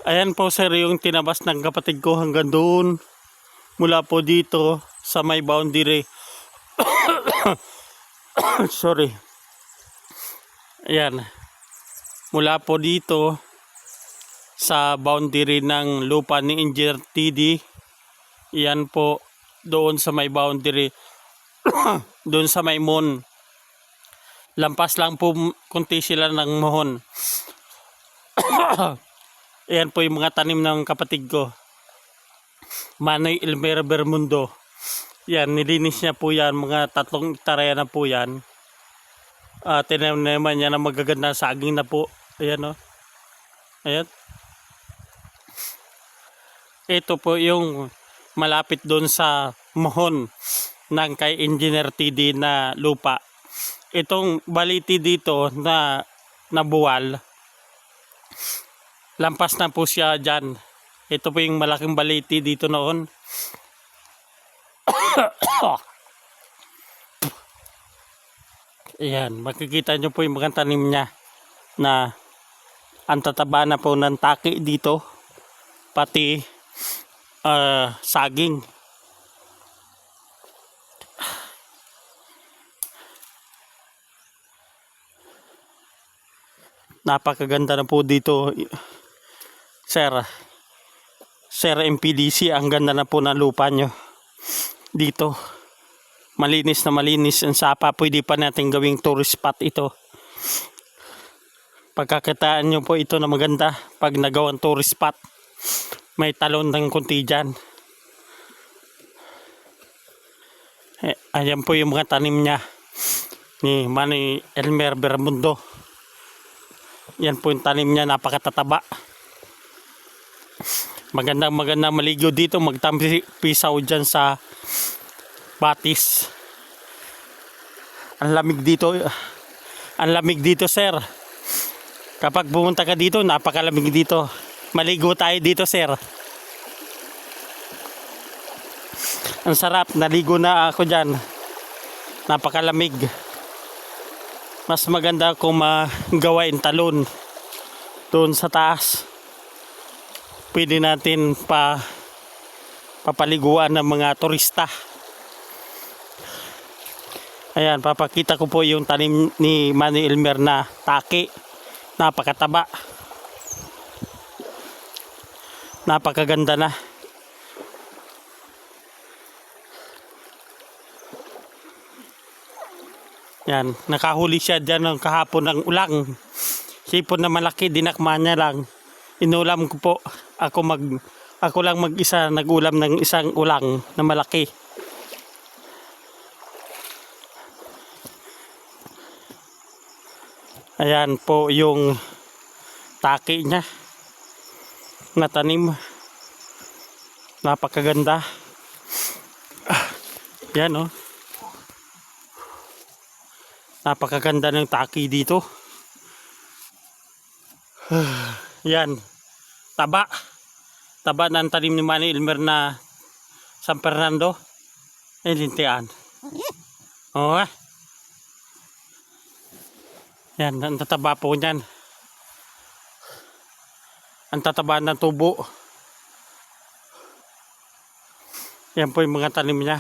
Ayan po sir yung tinabas ng kapatid ko hanggang doon. Mula po dito sa may boundary. Sorry. Ayan. Mula po dito sa boundary ng lupa ni Engineer TD. Ayan po doon sa may boundary. Doon sa may Mon. Lampas lang po kunti sila ng Mohon. Ayan po yung mga tanim ng kapatid ko. Manoy Elmer Bermundo. Yan, nilinis niya po yan. Mga 3 hektarya na po yan. Tinanim naman niya na magaganda saging na po. Ayan o. Ayan. Ito po yung malapit doon sa Mohon ng kay Engineer TD na lupa. Itong baliti dito na nabuwal. Lampas na po siya dyan. Ito po yung malaking baliti dito noon. Ayan, makikita nyo po yung mga tanim niya na ang tataba na po ng taki dito. Pati saging. Napakaganda na po dito, Sir MPDC, ang ganda na po ng lupa nyo dito. Malinis na malinis ang sapa. Pwede pa natin gawing tourist spot ito. Pagkakitaan nyo po ito na maganda pag nagawang tourist spot. May talon ng kunti dyan. Ayan po yung mga tanim niya ni Manny Elmer Bermundo. Yan po yung tanim niya, napakatataba. Magandang maligo dito, magtampisaw dyan sa Batis. Ang lamig dito sir. Kapag pumunta ka dito, napakalamig dito. Maligo tayo dito sir. Ang sarap, naligo na ako dyan. Napakalamig. Mas maganda kung magawain talon doon sa taas. Pwede natin papaliguan ng mga turista. Ayan, papakita ko po yung tanim ni Manny Elmer na taki. Napakataba. Napakaganda na. Yan, nakahuli siya dyan ng kahapon ng ulang. Sipon na malaki, dinakma niya lang. Inulam ko po. Ako lang mag-isa nag-ulam ng isang ulang na malaki. Ayan po yung taki niya na tanim. Napakaganda. Yan oh. Napakaganda ng taki dito. Yan. Taba ng tanim ni Manny Elmer na San Fernando. Lintian. Oh. Yan, ang tataba po niyan. Ang tataba ng tubo. Yan po yung mga tanim niya.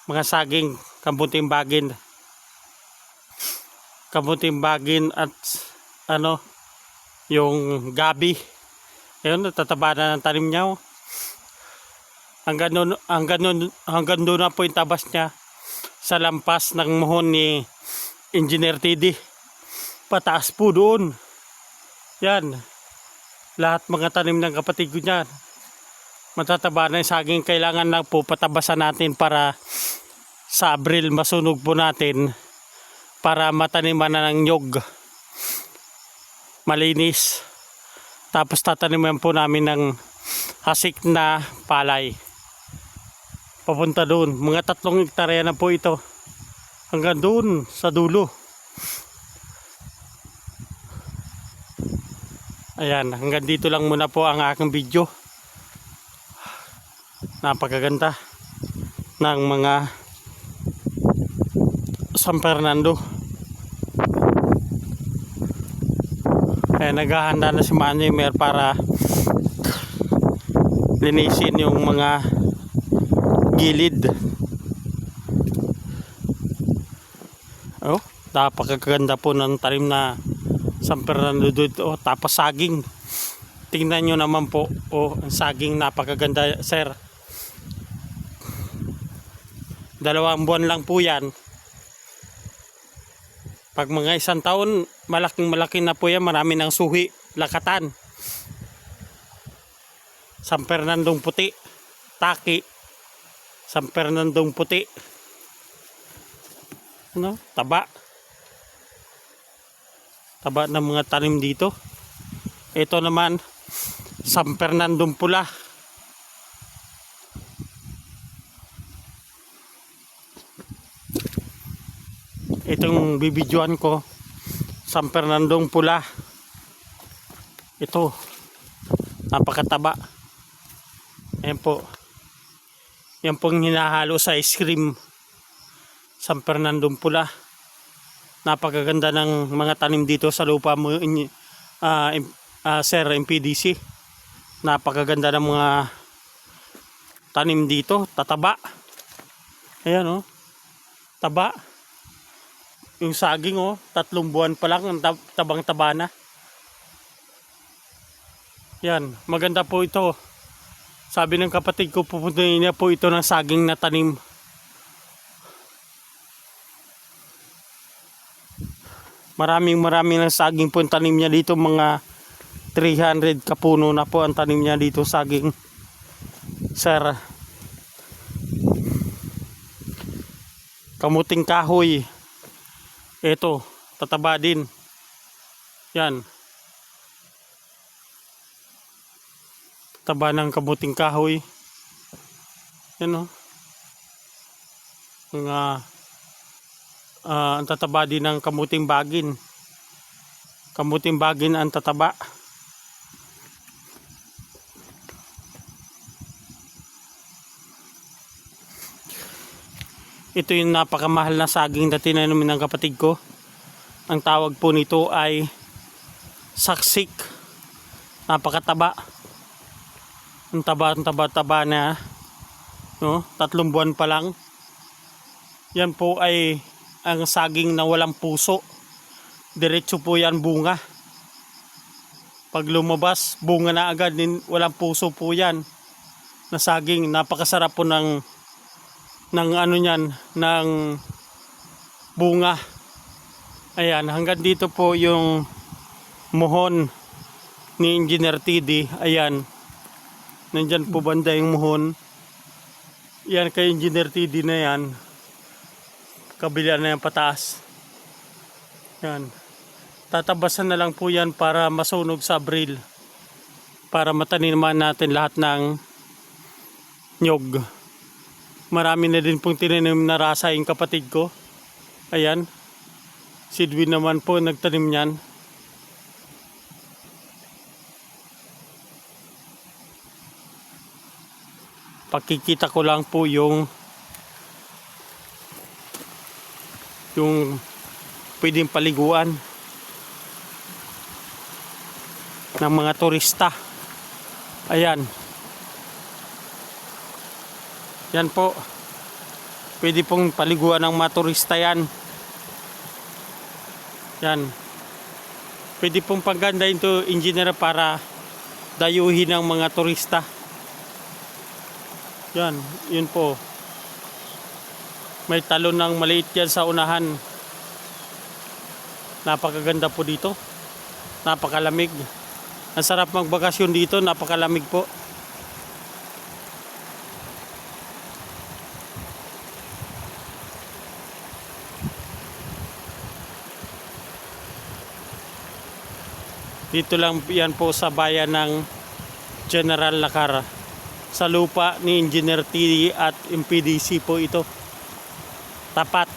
Mga saging, kabuting bagin. Kabuting bagin at yung gabi. Ayun, natataba na ng tanim niya. Oh. Hanggang doon na po yung tabas niya sa lampas ng Mohon ni Engineer TD. Pataas po doon. Yan. Lahat mga tanim ng kapatid ko niyan. Matataba na yung saging. Kailangan lang po patabasan natin para sa Abril masunog po natin. Para mataniman na ng nyog. Malinis. Tapos tataniman po namin ng hasik na palay. Papunta doon. Mga 3 hektarya na po ito. Hanggang doon sa dulo. Ayan. Hanggang dito lang muna po ang aking video. Napakaganda ng mga San Fernando. Ayan. Kaya naghahanda na si Manny Mer para linisin yung mga gilid. Oh, napakaganda po ng tanim na San Fernando dito. Tapos saging. Tingnan nyo naman po. Oh, ang saging napakaganda, sir. 2 buwan lang po yan. Pag mga 1 taon, malaki na po yan. Marami ng suhi, lakatan. San Fernandong puti, taki, San Fernandong puti. Ano? Taba ng mga tanim dito. Ito naman San Fernandong pula. Itong bibidyoan ko, San Fernandong pula. Ito, napakataba. Ayan po. Yan pong hinahalo sa ice cream. San Fernandong pula. Napakaganda ng mga tanim dito sa lupa mo, Sir MPDC. Napakaganda ng mga tanim dito. Tataba. Ayan, oh. Taba. Yung saging, oh, 3 buwan pa lang, ang tabang-taba na. Yan, maganda po ito. Sabi ng kapatid ko, pupuntahin niya po ito ng saging na tanim. Maraming ng saging po ang tanim niya dito. Mga 300 kapuno na po ang tanim niya dito, saging, sir. Kamuting kahoy. Ito, tataba din. Yan. Taba ng kamuting kahoy. Yan, oh. Ang tataba din ng kamuting bagin. Kamuting bagin ang tataba. Ito yung napakamahal na saging na tinanim ng kapatid ko. Ang tawag po nito ay saksik. Napakataba. Ang taba na, no? 3 buwan pa lang. Yan po ay ang saging na walang puso. Diretso po yan bunga. Pag lumabas, bunga na agad. Walang puso po yan na saging. Napakasarap po ng ano niyan, ng bunga. Ayan, hanggang dito po yung muhon ni Engineer TD. Ayan, nandyan po banda yung muhon. Yan kay Engineer TD na yan, kabila na yung pataas. Yan, tatabasan na lang po yan para masunog sa Abril, para mataniman natin lahat ng nyog. Marami na din pong tinanim na rasa yung kapatid ko. Ayan. Si Edwin naman po nagtanim niyan. Pakikita ko lang po yung pwedeng paliguan ng mga turista. Ayan. Yan po. Pwede pong paliguan ng mga turista yan. Yan. Pwede pong pagganda ito, engineer, para dayuhin ng mga turista. Yan. Yun po. May talon ng maliit yan sa unahan. Napakaganda po dito. Napakalamig. Ang sarap magbakasyon dito. Napakalamig po. Dito lang yan po sa bayan ng General Lacar. Sa lupa ni Engineer TD at MPDC po ito. Tapat.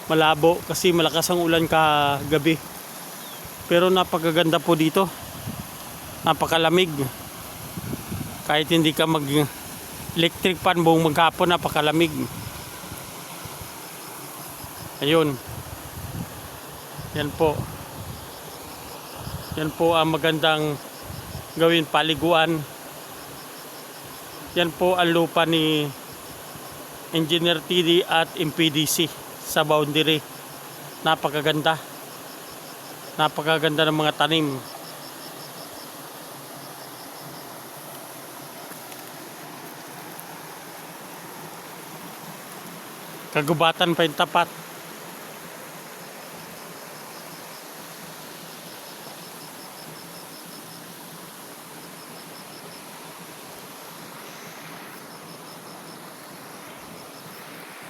Malabo kasi malakas ang ulan kagabi. Pero napakaganda po dito. Napakalamig. Kahit hindi ka mag-electric fan buong maghapon, napakalamig. Ayun. Yan po. Yan po ang magandang gawin paliguan. Yan po ang lupa ni Engineer TD at MPDC sa boundary. Napakaganda. Napakaganda ng mga tanim. Kagubatan pa yung tapat.